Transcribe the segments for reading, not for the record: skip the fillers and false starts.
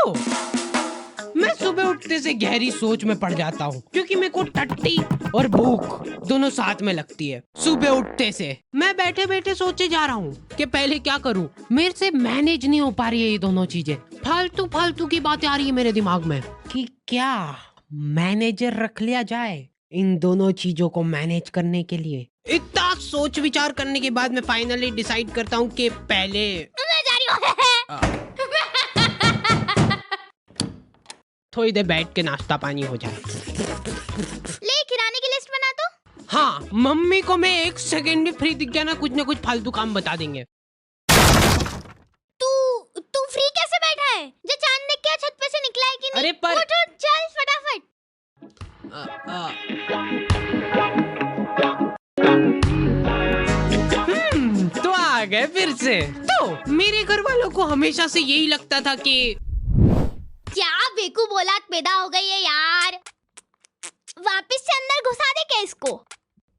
तो मैं सुबह उठते से गहरी सोच में पड़ जाता हूँ, क्योंकि मेरे को टट्टी और भूख दोनों साथ में लगती है। सुबह उठते से मैं बैठे बैठे सोचे जा रहा हूँ कि पहले क्या करूँ। मेरे से मैनेज नहीं हो पा रही है ये दोनों चीजें। फालतू फालतू की बातें आ रही है मेरे दिमाग में कि क्या मैनेजर रख लिया जाए इन दोनों चीजों को मैनेज करने के लिए। इतना सोच विचार करने के बाद मैं फाइनली डिसाइड करता हूँ कि पहले मैं जा रही हूँ। थोड़ी देर बैठ के नाश्ता पानी हो जाए। ले किराने की लिस्ट बना दो। हाँ, मम्मी को मैं एक सेकंड भी फ्री दिख गया ना, कुछ फालतू काम बता देंगे। तू फ्री कैसे बैठा है? जो चांद देख के छत पे से निकला है कि नहीं? अरे पर उठ चल फटाफट। तो आ गए फिर से। तो मेरे घर वालों को हमेशा से यही लगता था कि क्या बेकूफ औलाद पैदा हो गई है यार। वापस से अंदर घुसा दे क्या इसको?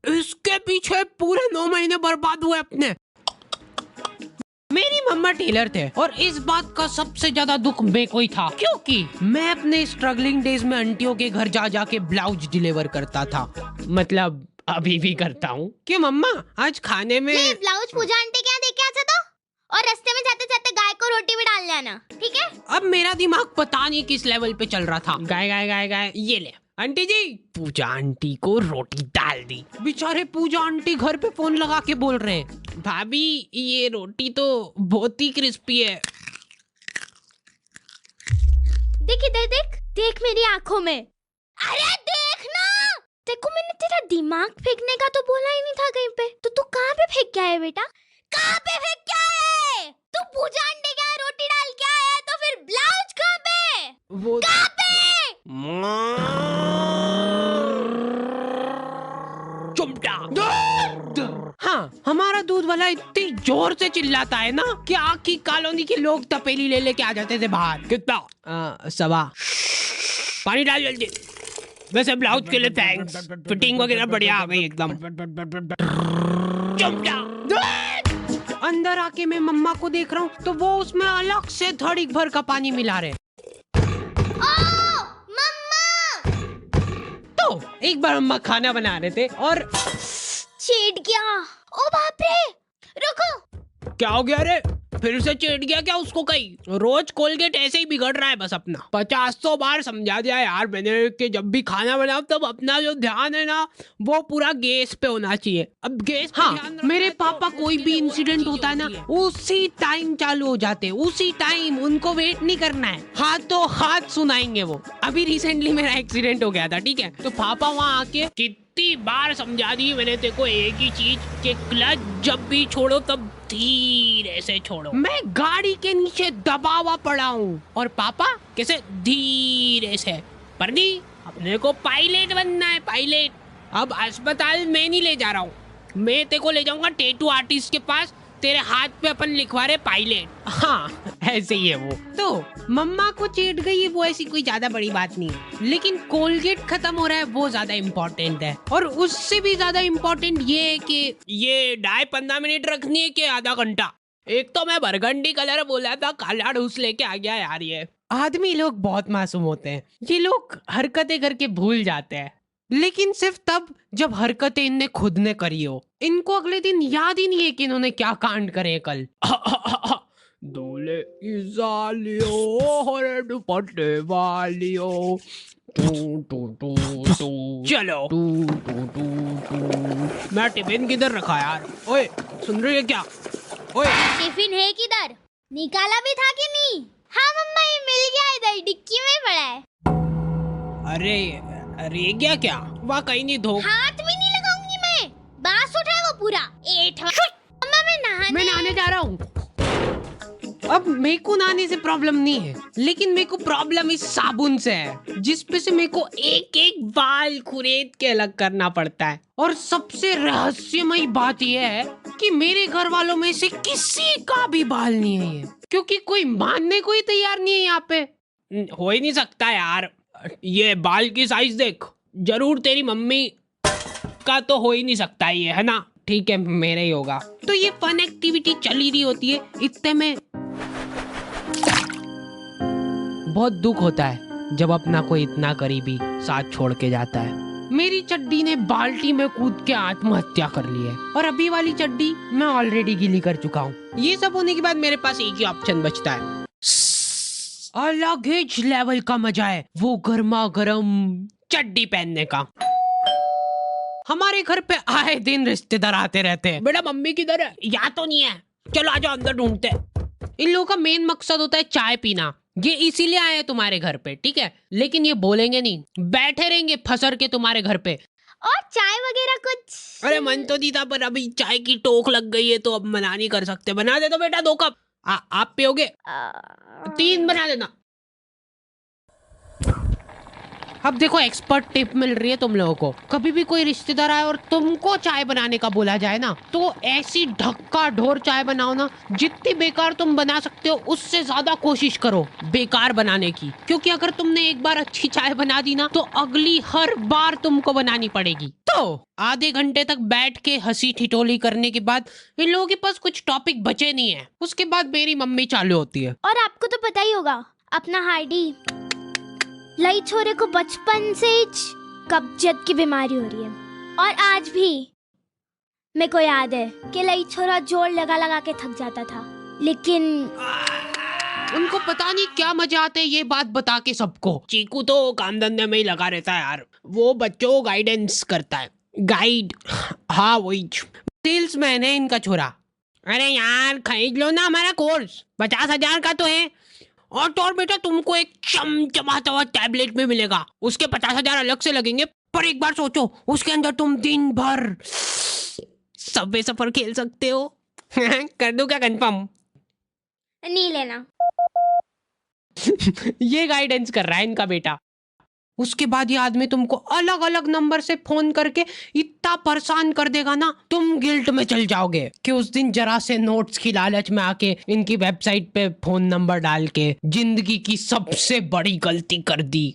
इसके पीछे पूरे 9 महीने बर्बाद हुए अपने। मेरी मम्मा टेलर थे और इस बात का सबसे ज्यादा दुख मेरे को ही था, क्योंकि मैं अपने स्ट्रगलिंग डेज में आंटियों के घर जा जाके ब्लाउज डिलीवर करता था। मतलब अभी भी करता हूँ। कि मम्मा आज खाने में ये ब्लाउज पूजा आंटी क्या देके आता तो, और रास्ते में जाते जाते गाय को रोटी भी डाल लेना, ठीक है? अब मेरा दिमाग पता नहीं किस लेवल पे चल रहा था। गाय गाय गाय गाय, ये ले आंटी जी। पूजा आंटी को रोटी डाल दी। बेचारे पूजा आंटी घर पे फोन लगा के बोल रहे हैं, भाभी ये रोटी तो बहुत ही क्रिस्पी है। देख इधर देख मेरी आंखों में। अरे देख ना, देखो मैंने तेरा दिमाग फेंकने का तो बोला ही नहीं था कहीं पे। तो तू कहाँ पे फेंक के आया है बेटा? कहाँ पे फेंक के आया है? तू पूजा आंटी के यहाँ रोटी डाल के आया है, तो फिर ब्लाउज कहाँ पे? वो कहाँ पे? हाँ, हमारा दूध वाला इतनी जोर से चिल्लाता है ना कि आखी कॉलोनी के लोग तपेली ले लेके आ जाते थे बाहर। कितना? 1.25। पानी डाल जल्दी। वैसे ब्लाउज के लिए थैंक्स, फिटिंग वगैरह बढ़िया आ गई एकदम। अंदर आके मैं मम्मा को देख रहा हूँ तो वो उसमें अलग से धड़ी भर का पानी मिला रहे। तो एक बार मम्मा खाना बना रहे थे और छेड़ गया। ओ बाप रे, रुको। क्या हो गया रे? फिर से चिढ़ गया क्या उसको? कहीं रोज कोलगेट ऐसे ही बिगड़ रहा है बस अपना। 50 बार समझा दिया यार मैंने कि जब भी खाना बनाओ तब अपना जो ध्यान है ना वो पूरा गैस पे होना चाहिए। अब गैस पे हाँ, मेरे पापा कोई भी इंसिडेंट होता है ना उसी टाइम चालू हो जाते हैं, उसी टाइम। उनको वेट नहीं करना है, हाथों हाथ सुनाएंगे वो। अभी रिसेंटली मेरा एक्सीडेंट हो गया था, ठीक है? तो पापा वहाँ आके कितनी बार समझा दी मैंने तेरे को एक ही चीज कि क्लच जब भी छोड़ो तब धीरे से छोड़ो। मैं गाड़ी के नीचे दबा हुआ पड़ा हूँ और पापा कैसे धीरे से। पर नहीं, अपने को पायलट बनना है, पायलट। अब अस्पताल में नहीं ले जा रहा हूँ, मैं तेरे को ले जाऊंगा टैटू आर्टिस्ट के पास। तेरे हाथ पे अपन लिखवा रहे पायलट। हाँ ऐसे ही है वो। तो मम्मा को चेट गई है वो ऐसी कोई ज्यादा बड़ी बात नहीं है, लेकिन कोलगेट खत्म हो रहा है वो ज्यादा इम्पोर्टेंट है। और उससे भी ज्यादा इम्पोर्टेंट ये है कि ये डाई 15 मिनट रखनी है कि आधा घंटा। एक तो मैं बरगंडी कलर बोला था, काला ढूस लेके आ गया यार। ये आदमी लोग बहुत मासूम होते हैं, ये लोग हरकतें करके भूल जाते हैं, लेकिन सिर्फ तब जब हरकतें इनने खुद ने करी हो। इनको अगले दिन याद ही नहीं है कि इन्होंने क्या कांड करे कल। दूल्हे की सालियों हरे दुपट्टे वालियों, टू टू टू टू चलो टू टू टू टू। मैं टिफिन किधर रखा यार? ओए सुन रही है क्या? ओए टिफिन है किधर? निकाला भी था कि नहीं? हाँ मम्मा, ये मिल गया, इधर डिक्की में पड़ा है। अरे क्या क्या? वहाँ कहीं नहीं धो। हाथ भी नहीं लगाऊंगी मैं, बांस उठाए वो पूरा। मम्मा मैं नहाने जा रहा हूँ। अब मेरे को नहाने से प्रॉब्लम नहीं है, लेकिन मेरे को प्रॉब्लम इस साबुन से है, जिस पे से मेरे को एक एक बाल खुरेद के अलग करना पड़ता है। और सबसे रहस्यमयी बात यह है कि मेरे घर वालों में से किसी का भी बाल नहीं है ये, क्योंकि कोई मानने को ही तैयार नहीं है यहाँ पे। हो ही नहीं सकता यार, ये बाल की साइज देख, जरूर तेरी मम्मी का तो हो ही नहीं सकता ये, है ना? ठीक है मेरा ही होगा। तो ये फन एक्टिविटी चल ही रही होती है, इतने में बहुत दुख होता है जब अपना कोई इतना करीबी साथ छोड़ के जाता है। मेरी चड्डी ने बाल्टी में कूद के आत्महत्या कर ली है और अभी वाली चड्डी मैं ऑलरेडी गीली कर चुका हूँ। ये सब होने के बाद मेरे पास एक ही ऑप्शन बचता है, अलग ही लेवल का मजा है वो गर्मा गर्म चड्डी पहनने का। हमारे घर पे आए दिन रिश्तेदार आते रहते हैं। बेटा मम्मी किधर है? या तो नहीं है, चलो आ जाओ अंदर ढूंढते हैं। इन लोगों का मेन मकसद होता है चाय पीना। ये इसीलिए आए हैं तुम्हारे घर पे, ठीक है, लेकिन ये बोलेंगे नहीं, बैठे रहेंगे फसर के तुम्हारे घर पे। और चाय वगैरह कुछ? अरे मन तो नहीं था पर अभी चाय की टोक लग गई है तो अब मना नहीं कर सकते। बना दे तो बेटा 2 कप। आप पियोगे? 3 बना देना। अब देखो एक्सपर्ट टिप मिल रही है तुम लोगों को। कभी भी कोई रिश्तेदार आए और तुमको चाय बनाने का बोला जाए ना, तो ऐसी ढक्का ढोर चाय बनाओ ना, जितनी बेकार तुम बना सकते हो उससे ज्यादा कोशिश करो बेकार बनाने की। क्योंकि अगर तुमने एक बार अच्छी चाय बना दी ना, तो अगली हर बार तुमको बनानी पड़ेगी। तो आधे घंटे तक बैठ के हंसी ठिठोली करने के बाद इन लोगों के पास कुछ टॉपिक बचे नहीं है। उसके बाद मेरी मम्मी चालू होती है। और आपको तो पता ही होगा, अपना हार्डी लई छोरे को बचपन से ही कब्जियत की बीमारी हो रही है। और आज भी मेरे को याद है कि लई छोरा जोर लगा लगा के थक जाता था, लेकिन उनको पता नहीं क्या मजा आता है ये बात बता के सबको। चीकू तो काम धंधे में ही लगा रहता है यार, वो बच्चों को गाइडेंस करता है। गाइड, हाँ वही सेल्समैन है इनका छोरा। अरे यार खरीद लो ना हमारा कोर्स, 50,000 का तो है। और बेटा तुमको एक चमचमाता हुआ टैबलेट में मिलेगा, उसके 50,000 अलग से लगेंगे। पर एक बार सोचो, उसके अंदर तुम दिन भर सबवे सफर खेल सकते हो। कर दूं क्या कंफर्म? नहीं लेना। ये गाइडेंस कर रहा है इनका बेटा। उसके बाद ये आदमी तुमको अलग अलग नंबर से फोन करके इतना परेशान कर देगा ना, तुम गिल्ट में चल जाओगे कि उस दिन जरा से नोट्स की लालच में आके इनकी वेबसाइट पे फोन नंबर डाल के जिंदगी की सबसे बड़ी गलती कर दी।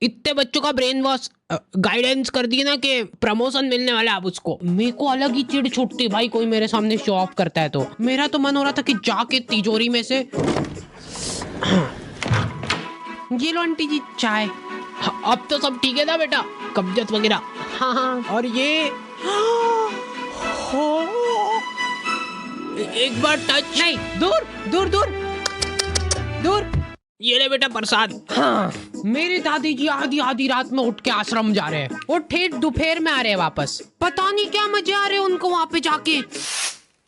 इतने बच्चों का ब्रेन वॉश गाइडेंस कर दी ना कि प्रमोशन मिलने वाला है अब उसको। मेरे को अलग ही चिढ़ छुटती भाई, कोई मेरे सामने शो ऑफ करता है तो। मेरा तो मन हो रहा था कि जाके तिजोरी में से ये लो आंटी जी चाय। अब तो सब ठीक है ना बेटा, कब्जियत वगैरह? हाँ। और ये एक बार टच नहीं, दूर दूर दूर दूर। ये ले बेटा प्रसाद। हाँ, मेरी दादी जी आधी आधी रात में उठ के आश्रम जा रहे हैं और ठेठ दोपहर में आ रहे हैं वापस। पता नहीं क्या मजे आ रहे हैं उनको वहाँ पे जाके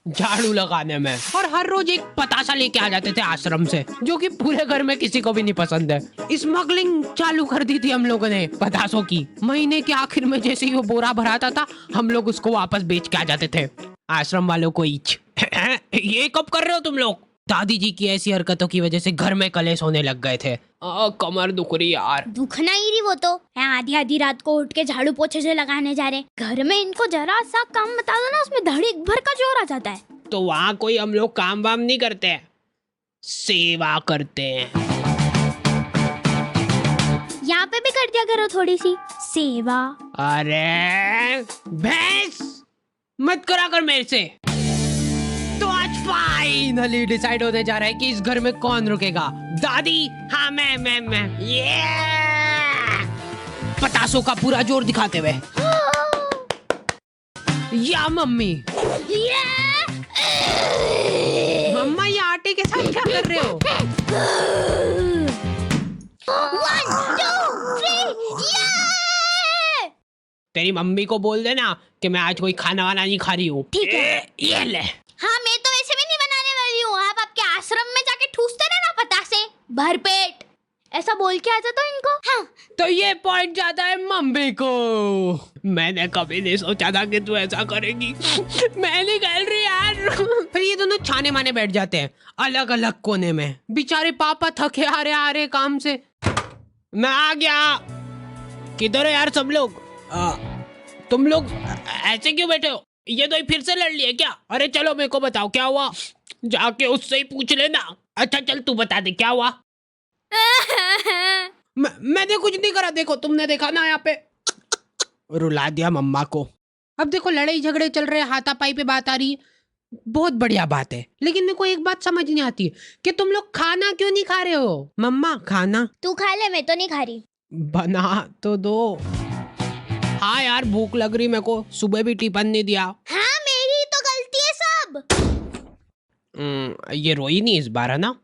झाड़ू लगाने में। और हर रोज एक पतासा लेके आ जाते थे आश्रम से, जो कि पूरे घर में किसी को भी नहीं पसंद है। स्मगलिंग चालू कर दी थी हम लोगों ने पतासों की। महीने के आखिर में जैसे ही वो बोरा भराता था, हम लोग उसको वापस बेच के आ जाते थे आश्रम वालों को ईच। ये कब कर रहे हो तुम लोग? दादी जी की ऐसी हरकतों की वजह से घर में कलेश होने लग गए थे। कमर दुख रही यार। दुखना ही रही वो तो। आधी आधी रात को उठ के झाड़ू पोछे से लगाने जा रहे। घर में इनको जरा सा काम बता दो ना, उसमें धड़ीक भर का जोर आ जाता है। तो वहाँ कोई हम लोग काम वाम नहीं करते हैं, सेवा करते हैं। यहाँ पे भी कर दिया करो थोड़ी सी सेवा। अरे भैंस मत करा कर मेरे से। तो आज फाइनली डिसाइड होने जा रहा है कि इस घर में कौन रुकेगा। दादी? हाँ मैं। ये पतासों का पूरा जोर दिखाते हुए। या मम्मी? मम्मा ये आटे के साथ क्या कर रहे हो? 1 2 3 तेरी मम्मी को बोल देना कि मैं आज कोई खाना वाना नहीं खा रही हूँ। ठीक है। ये ले। हाँ, मैं तो वैसे भी नहीं बनाने वाली हूँ। आप आपके आश्रम में जाके ठूसते रहना पतासे भरपेट, ऐसा बोल के आ जाता हूँ इनको। हाँ। तो ये पॉइंट जाता है मम्मी को। मैंने कभी नहीं सोचा था कि तू ऐसा करेगी। मैं नहीं कह रही यार। फिर ये दोनों छाने माने बैठ जाते हैं अलग अलग कोने में। बेचारे पापा थके आ रहे काम से। मैं आ गया। किधर है यार सब लोग? तुम लोग ऐसे क्यों बैठे हो? ये तो फिर से लड़ लिए क्या? अरे चलो मेरे को बताओ क्या हुआ, जाके उससे ही पूछ लेना। अच्छा चल तू बता दे क्या हुआ। मैंने कुछ नहीं करा, देखो तुमने देखा ना यहाँ पे। रुला दिया मम्मा को। अब देखो लड़ाई झगड़े चल रहे, हाथापाई पे बात आ रही है। बहुत बढ़िया बात है, लेकिन मेरे को एक बात समझ नहीं आती है कि तुम लोग खाना क्यों नहीं खा रहे हो? मम्मा खाना तू खा ले, मैं तो नहीं खा रही। बना तो दो। हाँ यार भूख लग रही मेरे को, सुबह भी टिफिन नहीं दिया। हाँ मेरी तो गलती है सब। ये रोई नहीं इस बार है ना?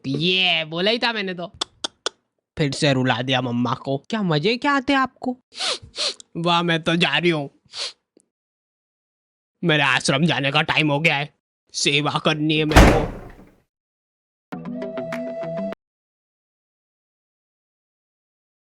ये बोला ही था मैंने तो। फिर से रुला दिया मम्मा को। क्या मजे क्या आते हैं आपको? वाह मैं तो जा रही हूँ, मेरे आश्रम जाने का टाइम हो गया है, सेवा करनी है मेरे को।